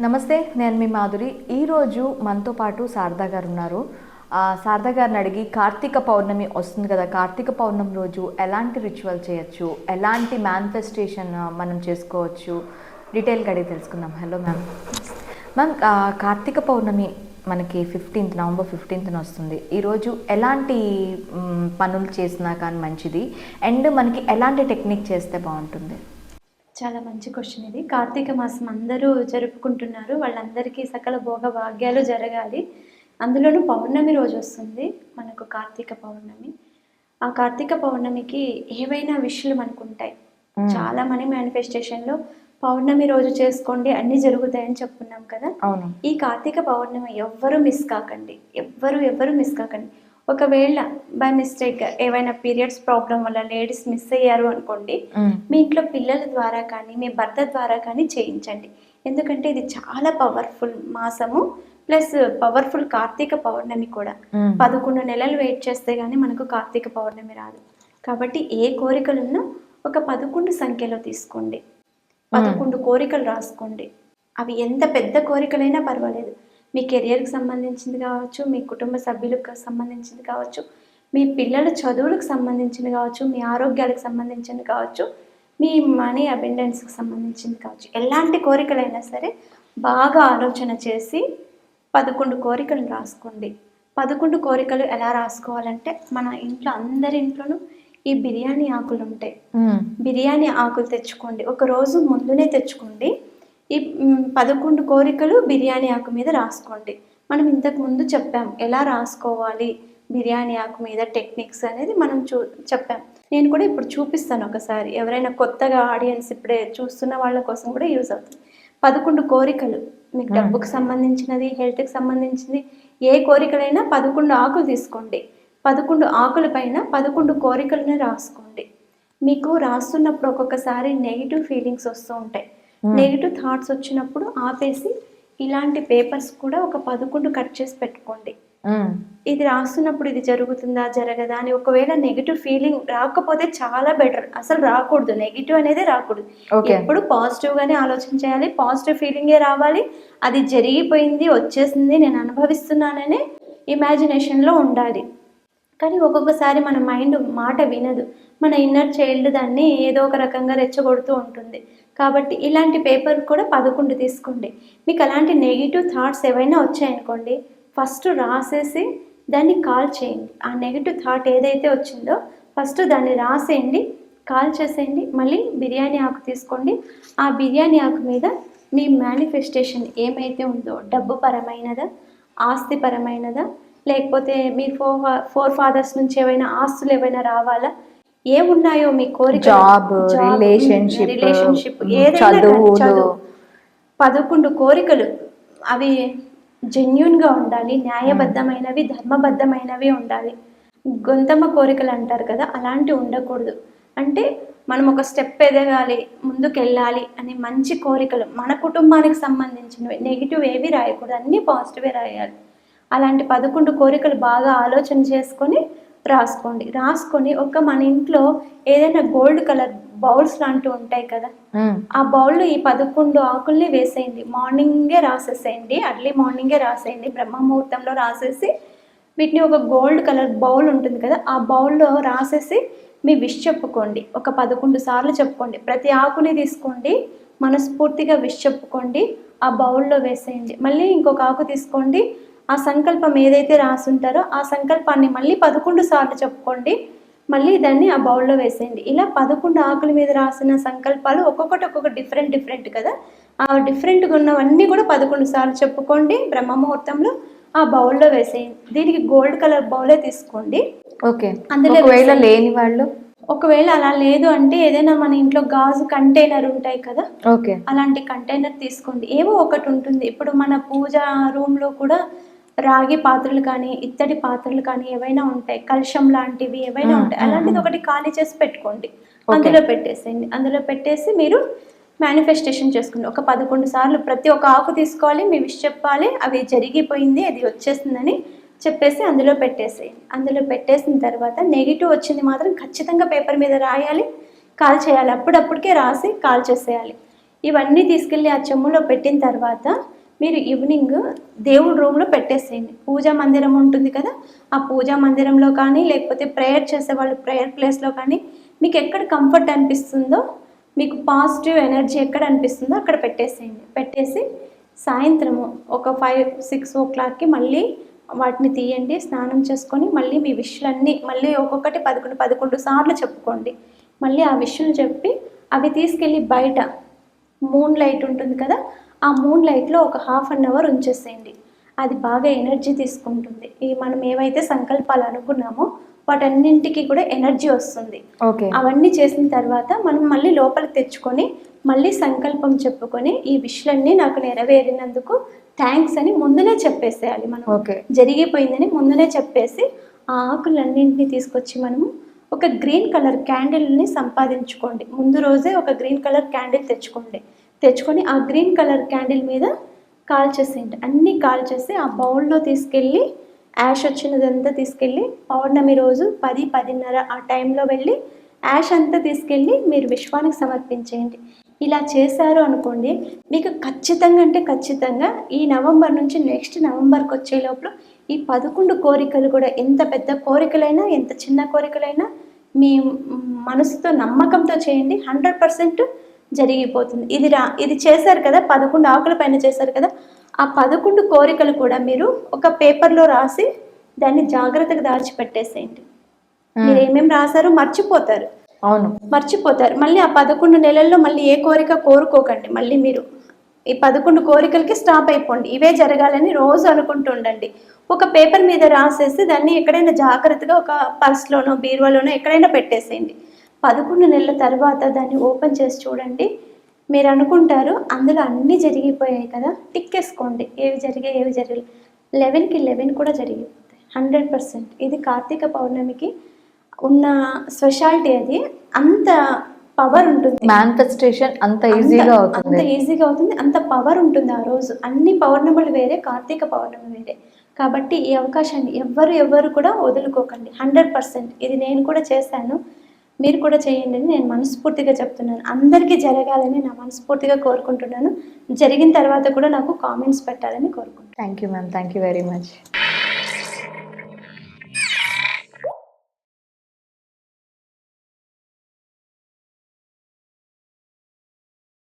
నమస్తే, నేను మీ మాధురి. ఈరోజు మనతో పాటు శారదా గారు ఉన్నారు. శారదా గారిని అడిగి కార్తీక పౌర్ణమి వస్తుంది కదా, కార్తీక పౌర్ణమి రోజు ఎలాంటి రిచువల్ చేయొచ్చు, ఎలాంటి మేనిఫెస్టేషన్ మనం చేసుకోవచ్చు, డీటెయిల్గా అడిగి తెలుసుకుందాం. Hello ma'am. మ్యామ్, కార్తీక పౌర్ణమి మనకి నవంబర్ 15న వస్తుంది. ఈరోజు ఎలాంటి పనులు చేసినా కానీ మంచిది, అండ్ మనకి ఎలాంటి టెక్నిక్ చేస్తే బాగుంటుంది? చాలా మంచి క్వశ్చన్ ఇది. కార్తీక మాసం అందరూ జరుపుకుంటున్నారు, వాళ్ళందరికీ సకల భోగ భాగ్యాలు జరగాలి. అందులోనూ పౌర్ణమి రోజు వస్తుంది మనకు కార్తీక పౌర్ణమి. ఆ కార్తీక పౌర్ణమికి ఏవైనా విషయాలు మనకు ఉంటాయి. చాలా మనీ మేనిఫెస్టేషన్లో పౌర్ణమి రోజు చేసుకోండి అన్నీ జరుగుతాయని చెప్పుకున్నాం కదా. ఈ కార్తీక పౌర్ణమి ఎవ్వరూ మిస్ కాకండి, ఎవ్వరు మిస్ కాకండి. ఒకవేళ బై మిస్టేక్ ఏవైనా పీరియడ్స్ ప్రాబ్లం వల్ల లేడీస్ మిస్ అయ్యారు అనుకోండి, మీ ఇంట్లో పిల్లల ద్వారా కానీ మీ భర్త ద్వారా కానీ చేయించండి. ఎందుకంటే ఇది చాలా పవర్ఫుల్ మాసము, ప్లస్ పవర్ఫుల్ కార్తీక పౌర్ణమి కూడా. 11 నెలలు వెయిట్ చేస్తే కానీ మనకు కార్తీక పౌర్ణమి రాదు. కాబట్టి ఏ కోరికలున్నా ఒక 11 సంఖ్యలో తీసుకోండి, 11 కోరికలు రాసుకోండి. అవి ఎంత పెద్ద కోరికలైనా పర్వాలేదు. మీ కెరియర్కి సంబంధించింది కావచ్చు, మీ కుటుంబ సభ్యులకు సంబంధించింది కావచ్చు, మీ పిల్లల చదువులకు సంబంధించింది కావచ్చు, మీ ఆరోగ్యాలకు సంబంధించింది కావచ్చు, మీ మనీ అబెండెన్స్కి సంబంధించింది కావచ్చు. ఎలాంటి కోరికలైనా సరే బాగా ఆలోచన చేసి 11 కోరికలు రాసుకోండి. 11 కోరికలు ఎలా రాసుకోవాలంటే, మన ఇంట్లో అందరి ఇంట్లోనూ ఈ బిర్యానీ ఆకులు ఉంటాయి. బిర్యానీ ఆకులు తెచ్చుకోండి, ఒక రోజు ముందునే తెచ్చుకోండి. ఈ 11 కోరికలు బిర్యానీ ఆకు మీద రాసుకోండి. మనం ఇంతకు ముందు చెప్పాం ఎలా రాసుకోవాలి బిర్యానీ ఆకు మీద టెక్నిక్స్ అనేది మనం చెప్పాం. నేను కూడా ఇప్పుడు చూపిస్తాను ఒకసారి, ఎవరైనా కొత్తగా ఆడియన్స్ ఇప్పుడే చూస్తున్న వాళ్ళ కోసం కూడా యూజ్ అవుతుంది. 11 కోరికలు, మీకు డబ్బుకు సంబంధించినది, హెల్త్కి సంబంధించింది, ఏ కోరికలైనా 11 ఆకులు తీసుకోండి. 11 ఆకుల పైన 11 కోరికలను రాసుకోండి. మీకు రాస్తున్నప్పుడు ఒక్కొక్కసారి నెగిటివ్ ఫీలింగ్స్ వస్తూ ఉంటాయి. నెగిటివ్ థాట్స్ వచ్చినప్పుడు ఆపేసి ఇలాంటి పేపర్స్ కూడా ఒక 11 కట్ చేసి పెట్టుకోండి. ఇది రాస్తున్నప్పుడు ఇది జరుగుతుందా జరగదా అని ఒకవేళ నెగిటివ్ ఫీలింగ్ రాకపోతే చాలా బెటర్. అసలు రాకూడదు, నెగిటివ్ అనేది రాకూడదు. ఎప్పుడు పాజిటివ్ గానే ఆలోచన చేయాలి, పాజిటివ్ ఫీలింగే రావాలి. అది జరిగిపోయింది, వచ్చేసింది, నేను అనుభవిస్తున్నాననే ఇమాజినేషన్ లో ఉండాలి. కానీ ఒక్కొక్కసారి మన మైండ్ మాట వినదు, మన ఇన్నర్ చైల్డ్ దాన్ని ఏదో ఒక రకంగా రెచ్చగొడుతూ ఉంటుంది. కాబట్టి ఇలాంటి పేపర్ కూడా 11 తీసుకోండి. మీకు అలాంటి నెగిటివ్ థాట్స్ ఏవైనా వచ్చాయనుకోండి, ఫస్ట్ రాసేసి దాన్ని కాల్ చేయండి. ఆ నెగిటివ్ థాట్ ఏదైతే వచ్చిందో ఫస్ట్ దాన్ని రాసేయండి, కాల్ చేసేయండి. మళ్ళీ బిర్యానీ ఆకు తీసుకోండి. ఆ బిర్యానీ ఆకు మీద మీ మేనిఫెస్టేషన్ ఏమైతే ఉందో, డబ్బు పరమైనదా, ఆస్తి పరమైనదా, లేకపోతే మీ ఫోర్ ఫాదర్స్ నుంచి ఏవైనా ఆస్తులు ఏవైనా రావాలా, ఏమున్నాయో మీ కోరిక, జాబ్, రిలేషన్షిప్, చదువు, 11 కోరికలు. అవి జెన్యూన్గా ఉండాలి, న్యాయబద్ధమైనవి, ధర్మబద్ధమైనవి ఉండాలి. గొంతమ్మ కోరికలు అంటారు కదా, అలాంటివి ఉండకూడదు. అంటే మనం ఒక స్టెప్ ఎదగాలి, ముందుకెళ్ళాలి అని మంచి కోరికలు, మన కుటుంబానికి సంబంధించినవి. నెగిటివ్ ఏవి రాయకూడదు, అన్నీ పాజిటివే రాయాలి. అలాంటి 11 కోరికలు బాగా ఆలోచన చేసుకొని రాసుకోండి. రాసుకొని మన ఇంట్లో ఏదైనా గోల్డ్ కలర్ బౌల్స్ లాంటివి ఉంటాయి కదా, ఆ బౌల్లో ఈ 11 ఆకుల్ని వేసేయండి. మార్నింగే రాసేసేయండి, అర్లీ మార్నింగే రాసేయండి, బ్రహ్మ ముహూర్తంలో రాసేసి వీటిని ఒక గోల్డ్ కలర్ బౌల్ ఉంటుంది కదా, ఆ బౌల్లో రాసేసి మీ విష్ చెప్పుకోండి. ఒక 11 సార్లు చెప్పుకోండి. ప్రతి ఆకుని తీసుకోండి, మనస్ఫూర్తిగా విష్ చెప్పుకోండి, ఆ బౌల్లో వేసేయండి. మళ్ళీ ఇంకొక ఆకు తీసుకోండి, ఆ సంకల్పం ఏదైతే రాసుంటారో ఆ సంకల్పాన్ని మళ్ళీ 11 సార్లు చెప్పుకోండి, మళ్ళీ దాన్ని ఆ బౌల్లో వేసేయండి. ఇలా 11 ఆకుల మీద రాసిన సంకల్పాలు ఒక్కొక్కటి డిఫరెంట్ కదా, ఆ డిఫరెంట్గా ఉన్నవన్నీ కూడా 11 సార్లు చెప్పుకోండి. బ్రహ్మ ముహూర్తంలో ఆ బౌల్లో వేసేయండి. దీనికి గోల్డ్ కలర్ బౌలే తీసుకోండి. అందులో లేని వాళ్ళు, ఒకవేళ అలా లేదు అంటే ఏదైనా మన ఇంట్లో గాజు కంటైనర్ ఉంటాయి కదా, అలాంటి కంటైనర్ తీసుకోండి. ఏవో ఒకటి ఉంటుంది. ఇప్పుడు మన పూజ రూమ్ లో కూడా రాగి పాత్రలు కానీ ఇత్తడి పాత్రలు కానీ ఏవైనా ఉంటాయి, కలశం లాంటివి ఏవైనా ఉంటాయి. అలాంటిది ఒకటి ఖాళీ చేసి పెట్టుకోండి, అందులో పెట్టేసేయండి. అందులో పెట్టేసి మీరు మేనిఫెస్టేషన్ చేసుకోండి. ఒక 11 సార్లు ప్రతి ఒక్క ఆకు తీసుకోవాలి, మీ విష్ చెప్పాలి, అవి జరిగిపోయింది, అది వచ్చేసిందని చెప్పేసి అందులో పెట్టేసేయండి. అందులో పెట్టేసిన తర్వాత నెగిటివ్ వచ్చింది మాత్రం ఖచ్చితంగా పేపర్ మీద రాయాలి, కాల్ చేయాలి. అప్పుడప్పటికే రాసి కాల్ చేసేయాలి. ఇవన్నీ తీసుకెళ్ళి ఆ చెమ్ములో పెట్టిన తర్వాత మీరు ఈవినింగ్ దేవుడి రూమ్లో పెట్టేసేయండి. పూజా మందిరం ఉంటుంది కదా, ఆ పూజా మందిరంలో కానీ లేకపోతే ప్రేయర్ చేసే వాళ్ళు ప్రేయర్ ప్లేస్లో కానీ మీకు ఎక్కడ కంఫర్ట్ అనిపిస్తుందో, మీకు పాజిటివ్ ఎనర్జీ ఎక్కడ అనిపిస్తుందో అక్కడ పెట్టేసేయండి. పెట్టేసి సాయంత్రము ఒక 5-6 ఓ క్లాక్కి మళ్ళీ వాటిని తీయండి, స్నానం చేసుకొని మళ్ళీ మీ విష్లన్నీ మళ్ళీ ఒక్కొక్కటి 11 సార్లు చెప్పుకోండి. మళ్ళీ ఆ విషయం చెప్పి అవి తీసుకెళ్ళి బయట మూన్ లైట్ ఉంటుంది కదా, ఆ మూన్ లైట్లో ఒక ½ అన్ అవర్ ఉంచేసేయండి. అది బాగా ఎనర్జీ తీసుకుంటుంది. ఈ మనం ఏవైతే సంకల్పాలు అనుకున్నామో వాటన్నింటికి కూడా ఎనర్జీ వస్తుంది. ఓకే. అవన్నీ చేసిన తర్వాత మనం మళ్ళీ లోపలికి తెచ్చుకొని మళ్ళీ సంకల్పం చెప్పుకొని ఈ విషయాలన్నీ నాకు నెరవేరినందుకు థ్యాంక్స్ అని ముందునే చెప్పేసేయాలి. మనం ఓకే. జరిగిపోయిందని ముందునే చెప్పేసి ఆ ఆకులన్నింటినీ తీసుకొచ్చి మనము ఒక గ్రీన్ కలర్ క్యాండిల్ని సంపాదించుకోండి. ముందు రోజే ఒక గ్రీన్ కలర్ క్యాండిల్ తెచ్చుకొని ఆ గ్రీన్ కలర్ క్యాండిల్ మీద కాల్చేసేయండి. అన్నీ కాల్చేసి ఆ బౌల్లో తీసుకెళ్ళి యాష్ వచ్చినదంతా తీసుకెళ్ళి పౌర్ణమి రోజు 10-10:30 ఆ టైంలో వెళ్ళి యాష్ అంతా తీసుకెళ్ళి మీరు విశ్వానికి సమర్పించేయండి. ఇలా చేశారు అనుకోండి, మీకు ఖచ్చితంగా అంటే ఖచ్చితంగా ఈ నవంబర్ నుంచి నెక్స్ట్ నవంబర్కి వచ్చే లోపల ఈ 11 కోరికలు కూడా ఎంత పెద్ద కోరికలైనా ఎంత చిన్న కోరికలైనా మీ మనసుతో నమ్మకంతో చేయండి, 100% జరిగిపోతుంది. ఇది చేశారు కదా, 11 ఆకుల పైన చేశారు కదా, ఆ 11 కోరికలు కూడా మీరు ఒక పేపర్లో రాసి దాన్ని జాగ్రత్తగా దాచిపెట్టేసేయండి. మీరు ఏమేమి రాశారో మర్చిపోతారు. అవును, మర్చిపోతారు. మళ్ళీ ఆ 11 నెలల్లో మళ్ళీ ఏ కోరిక కోరుకోకండి. మళ్ళీ మీరు ఈ 11 కోరికలకి స్టాప్ అయిపోండి. ఇవే జరగాలని రోజు అనుకుంటూ ఉండండి. ఒక పేపర్ మీద రాసేసి దాన్ని ఎక్కడైనా జాగ్రత్తగా ఒక పర్స్లోనో బీరువాలోనో ఎక్కడైనా పెట్టేసేయండి. 11 నెలల తర్వాత దాన్ని ఓపెన్ చేసి చూడండి. మీరు అనుకుంటారు అందులో అన్నీ జరిగిపోయాయి కదా, టిక్ వేసుకోండి. ఏవి జరిగాయి 11కి 11 కూడా జరిగిపోతాయి 100%. ఇది కార్తీక పౌర్ణమికి ఉన్న స్పెషాలిటీ. అది అంత పవర్ ఉంటుంది. మేనిఫెస్టేషన్ అంత ఈజీగా అవుతుంది, అంత పవర్ ఉంటుంది ఆ రోజు. అన్ని పౌర్ణములు వేరే, కార్తీక పౌర్ణమి వేరే. కాబట్టి ఈ అవకాశాన్ని ఎవరు కూడా వదులుకోకండి. 100%. ఇది నేను కూడా చేశాను, మీరు కూడా చేయండి అని నేను మనస్ఫూర్తిగా చెప్తున్నాను. అందరికీ జరగాలని నా మనస్ఫూర్తిగా కోరుకుంటున్నాను. జరిగిన తర్వాత కూడా నాకు కామెంట్స్ పెట్టాలని కోరుకుంటున్నాను. Thank you ma'am, thank you very much.